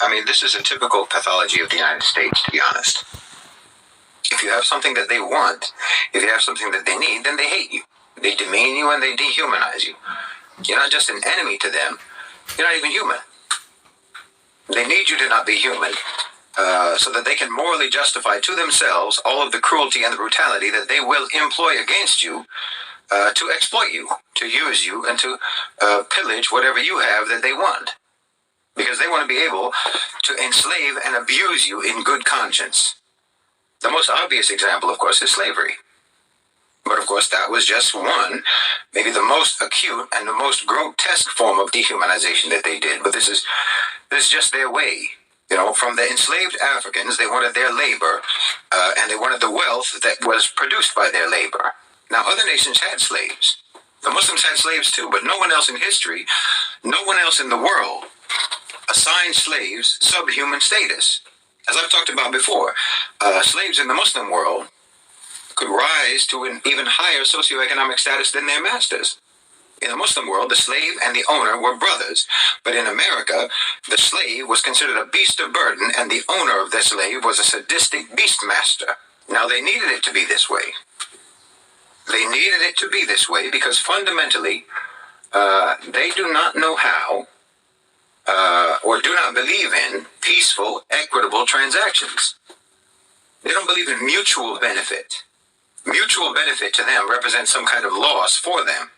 I mean, this is a typical pathology of the United States, to be honest. If you have something that they want, if you have something that they need, then they hate you. They demean you and they dehumanize you. You're not just an enemy to them. You're not even human. They need you to not be human so that they can morally justify to themselves all of the cruelty and the brutality that they will employ against you to exploit you, to use you, and to pillage whatever you have that they want. Because they want to be able to enslave and abuse you in good conscience. The most obvious example, of course, is slavery. But of course, that was just one, maybe the most acute and the most grotesque form of dehumanization that they did. But this is just their way. You know, from the enslaved Africans, they wanted their labor, and they wanted the wealth that was produced by their labor. Now, other nations had slaves. The Muslims had slaves too, but no one else in history, no one else in the world assigned slaves subhuman status. As I've talked about before, slaves in the Muslim world could rise to an even higher socioeconomic status than their masters. In the Muslim world, the slave and the owner were brothers. But in America, the slave was considered a beast of burden, and the owner of the slave was a sadistic beast master. Now, they needed it to be this way. They needed it to be this way because fundamentally, they do not know how or do not believe in peaceful, equitable transactions. They don't believe in mutual benefit. Mutual benefit to them represents some kind of loss for them.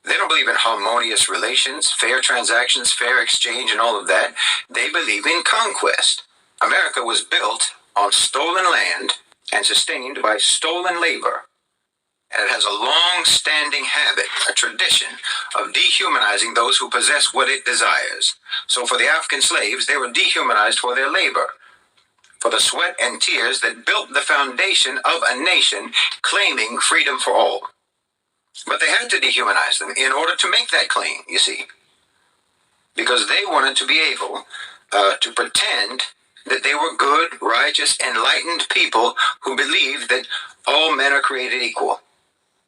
They don't believe in harmonious relations, fair transactions, fair exchange, and all of that. They believe in conquest. America was built on stolen land and sustained by stolen labor. And it has a long-standing habit, a tradition, of dehumanizing those who possess what it desires. So for the African slaves, they were dehumanized for their labor, for the sweat and tears that built the foundation of a nation claiming freedom for all. But they had to dehumanize them in order to make that claim, you see, because they wanted to be able to pretend that they were good, righteous, enlightened people who believed that all men are created equal.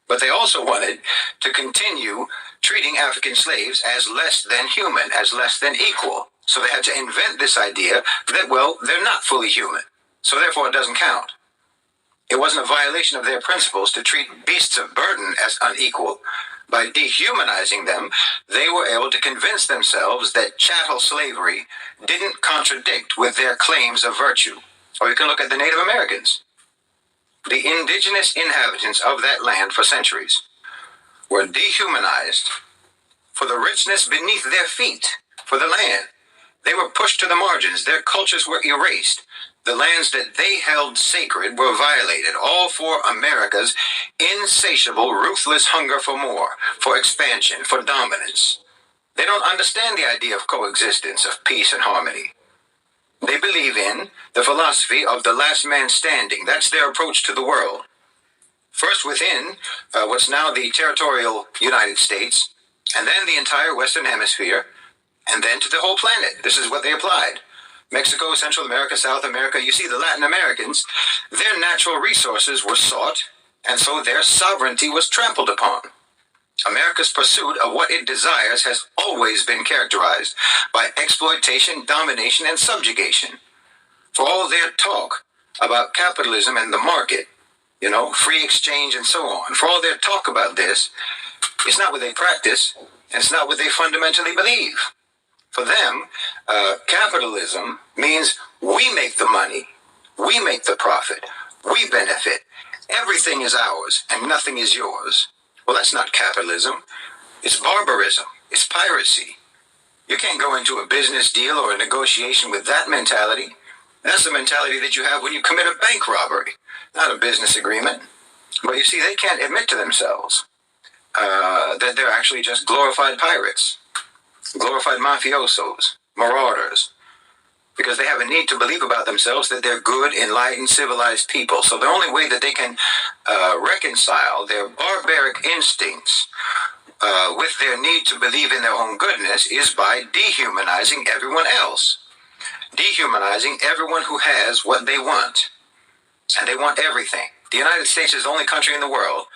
But they also wanted to continue treating African slaves as less than human, as less than equal. So they had to invent this idea that, well, they're not fully human, so therefore it doesn't count. It wasn't a violation of their principles to treat beasts of burden as unequal. By dehumanizing them, they were able to convince themselves that chattel slavery didn't contradict with their claims of virtue. Or you can look at the Native Americans. The indigenous inhabitants of that land for centuries were dehumanized for the richness beneath their feet, for the land. They were pushed to the margins. Their cultures were erased. The lands that they held sacred were violated, all for America's insatiable, ruthless hunger for more, for expansion, for dominance. They don't understand the idea of coexistence, of peace and harmony. They believe in the philosophy of the last man standing. That's their approach to the world. First within what's now the territorial United States, and then the entire Western Hemisphere, and then to the whole planet. This is what they applied. Mexico, Central America, South America, you see the Latin Americans, their natural resources were sought, and so their sovereignty was trampled upon. America's pursuit of what it desires has always been characterized by exploitation, domination, and subjugation. For all their talk about capitalism and the market, you know, free exchange and so on, for all their talk about this, it's not what they practice, and it's not what they fundamentally believe. For them, capitalism means we make the money, we make the profit, we benefit. Everything is ours and nothing is yours. Well, that's not capitalism. It's barbarism. It's piracy. You can't go into a business deal or a negotiation with that mentality. That's the mentality that you have when you commit a bank robbery, not a business agreement. But you see, they can't admit to themselves that they're actually just glorified pirates. Glorified mafiosos, marauders, because they have a need to believe about themselves that they're good, enlightened, civilized people. So the only way that they can reconcile their barbaric instincts with their need to believe in their own goodness is by dehumanizing everyone else, dehumanizing everyone who has what they want, and they want everything. The United States is the only country in the world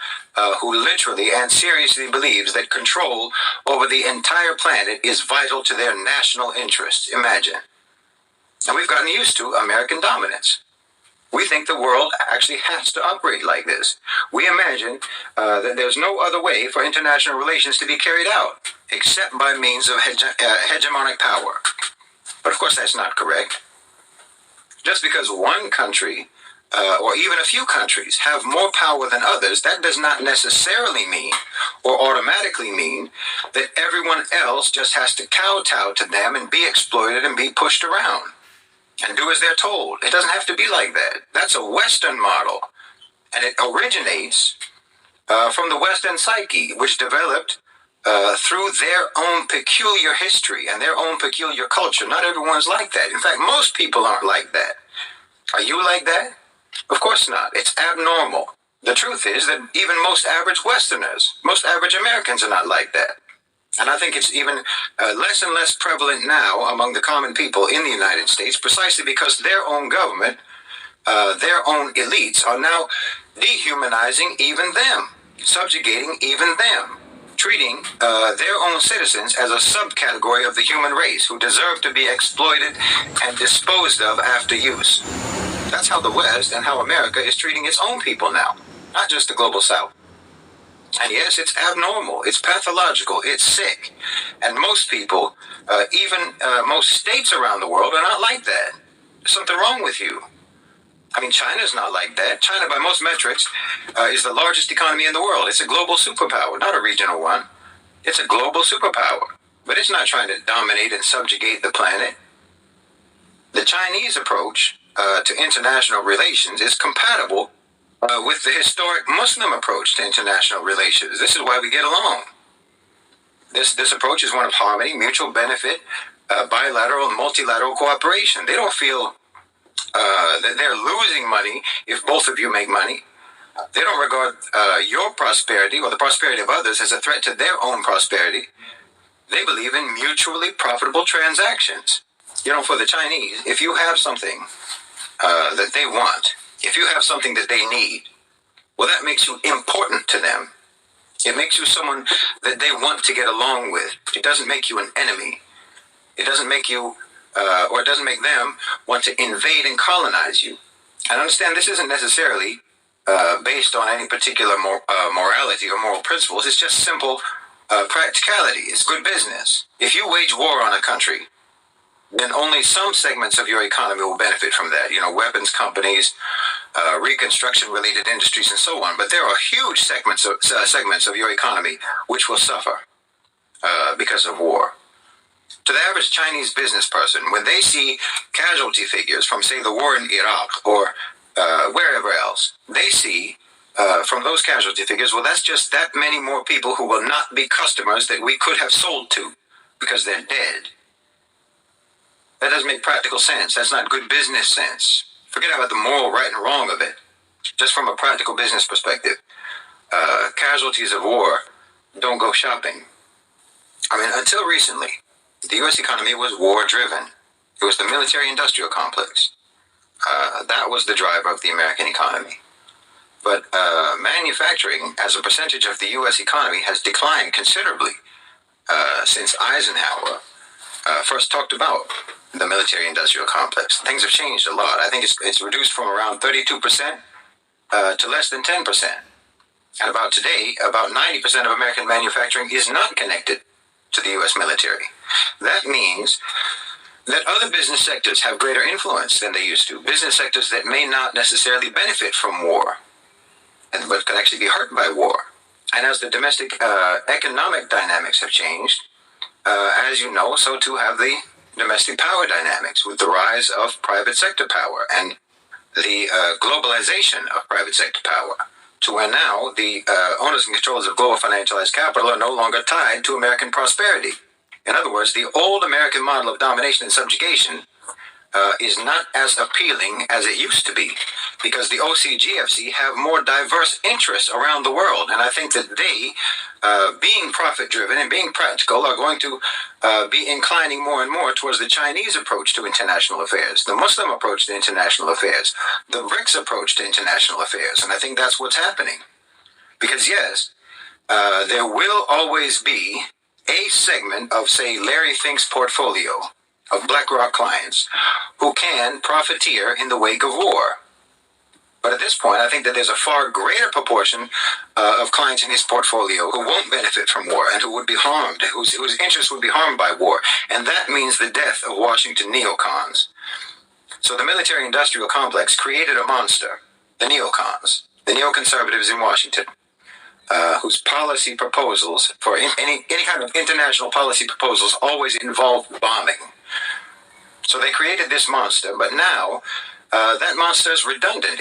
who literally and seriously believes that control over the entire planet is vital to their national interests. Imagine. And we've gotten used to American dominance. We think the world actually has to operate like this. We imagine that there's no other way for international relations to be carried out except by means of hegemonic power. But of course, that's not correct. Just because one country or even a few countries have more power than others, that does not necessarily mean or automatically mean that everyone else just has to kowtow to them and be exploited and be pushed around and do as they're told. It doesn't have to be like that. That's a Western model, and it originates from the Western psyche, which developed through their own peculiar history and their own peculiar culture. Not everyone's like that. In fact, most people aren't like that. Are you like that? Of course not. It's abnormal. The truth is that even most average Westerners, most average Americans are not like that. And I think it's even less and less prevalent now among the common people in the United States, precisely because their own government, their own elites are now dehumanizing even them, subjugating even them, treating their own citizens as a subcategory of the human race who deserve to be exploited and disposed of after use. That's how the West and how America is treating its own people now, not just the global South. And yes, it's abnormal, it's pathological, it's sick. And most people, even most states around the world, are not like that. There's something wrong with you. I mean, China's not like that. China, by most metrics, is the largest economy in the world. It's a global superpower, not a regional one. It's a global superpower. But it's not trying to dominate and subjugate the planet. The Chinese approach to international relations is compatible with the historic Muslim approach to international relations. This is why we get along. This approach is one of harmony, mutual benefit, bilateral and multilateral cooperation. They don't feel that they're losing money if both of you make money. They don't regard your prosperity or the prosperity of others as a threat to their own prosperity. They believe in mutually profitable transactions. You know, for the Chinese, if you have something that they want, if you have something that they need, well, that makes you important to them. It makes you someone that they want to get along with. It doesn't make you an enemy. It doesn't make you, or it doesn't make them want to invade and colonize you. And understand this isn't necessarily based on any particular morality or moral principles. It's just simple practicality. It's good business. If you wage war on a country, then only some segments of your economy will benefit from that. You know, weapons companies, reconstruction-related industries, and so on. But there are huge segments of your economy which will suffer because of war. To the average Chinese business person, when they see casualty figures from, say, the war in Iraq or wherever else, they see from those casualty figures, well, that's just that many more people who will not be customers that we could have sold to because they're dead. That doesn't make practical sense. That's not good business sense. Forget about the moral right and wrong of it. Just from a practical business perspective, casualties of war don't go shopping. I mean, until recently, the U.S. economy was war-driven. It was the military-industrial complex. That was the driver of the American economy. But manufacturing, as a percentage of the U.S. economy, has declined considerably since Eisenhower first talked about the military-industrial complex. Things have changed a lot. I think it's reduced from around 32% to less than 10%. And about today, about 90% of American manufacturing is not connected to the U.S. military. That means that other business sectors have greater influence than they used to. Business sectors that may not necessarily benefit from war, but could actually be hurt by war. And as the domestic economic dynamics have changed, as you know, so too have the domestic power dynamics with the rise of private sector power and the globalization of private sector power, to where now the owners and controllers of global financialized capital are no longer tied to American prosperity. In other words, the old American model of domination and subjugation is not as appealing as it used to be, because the OCGFC have more diverse interests around the world. And I think that they, being profit-driven and being practical, are going to be inclining more and more towards the Chinese approach to international affairs, the Muslim approach to international affairs, the BRICS approach to international affairs. And I think that's what's happening. Because yes, there will always be a segment of, say, Larry Fink's portfolio of BlackRock clients who can profiteer in the wake of war. But at this point, I think that there's a far greater proportion of clients in his portfolio who won't benefit from war and who would be harmed, whose interests would be harmed by war. And that means the death of Washington neocons. So the military-industrial complex created a monster, the neocons, the neoconservatives in Washington, whose policy proposals, for any kind of international policy proposals, always involve bombing. So they created this monster, but now that monster is redundant.